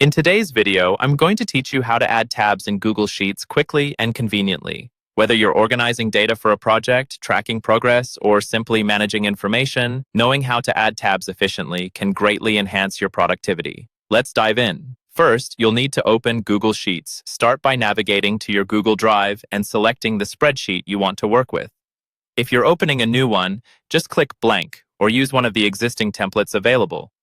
In today's video, I'm going to teach you how to add tabs in Google Sheets quickly and conveniently. Whether you're organizing data for a project, tracking progress, or simply managing information, knowing how to add tabs efficiently can greatly enhance your productivity. Let's dive in. First, you'll need to open Google Sheets. Start by navigating to your Google Drive and selecting the spreadsheet you want to work with. If you're opening a new one, just click blank or use one of the existing templates available.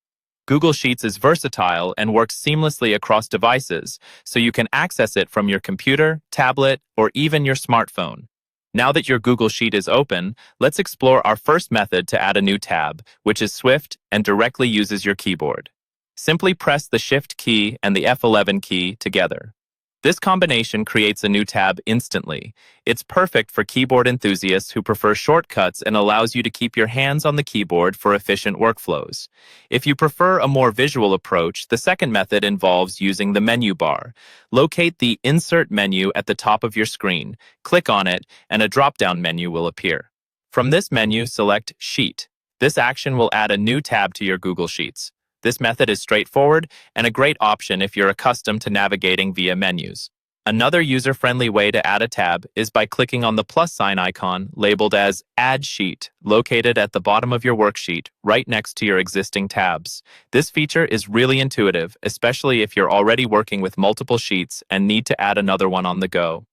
Google Sheets is versatile and works seamlessly across devices, so you can access it from your computer, tablet, or even your smartphone. Now that your Google Sheet is open, let's explore our first method to add a new tab, which is swift and directly uses your keyboard. Simply press the Shift key and the F11 key together. This combination creates a new tab instantly. It's perfect for keyboard enthusiasts who prefer shortcuts and allows you to keep your hands on the keyboard for efficient workflows. If you prefer a more visual approach, the second method involves using the menu bar. Locate the Insert menu at the top of your screen, click on it, and a drop-down menu will appear. From this menu, select Sheet. This action will add a new tab to your Google Sheets. This method is straightforward and a great option if you're accustomed to navigating via menus. Another user-friendly way to add a tab is by clicking on the plus sign icon labeled as Add Sheet, located at the bottom of your worksheet, right next to your existing tabs. This feature is really intuitive, especially if you're already working with multiple sheets and need to add another one on the go.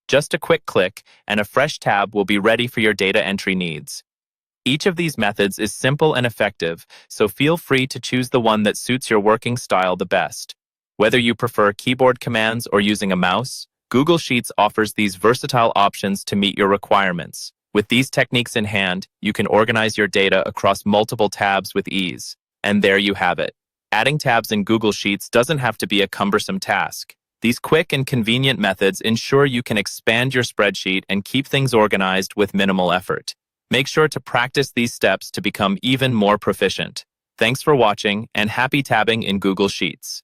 Just a quick click, and a fresh tab will be ready for your data entry needs. Each of these methods is simple and effective, so feel free to choose the one that suits your working style the best. Whether you prefer keyboard commands or using a mouse, Google Sheets offers these versatile options to meet your requirements. With these techniques in hand, you can organize your data across multiple tabs with ease. And there you have it. Adding tabs in Google Sheets doesn't have to be a cumbersome task. These quick and convenient methods ensure you can expand your spreadsheet and keep things organized with minimal effort. Make sure to practice these steps to become even more proficient. Thanks for watching, and happy tabbing in Google Sheets.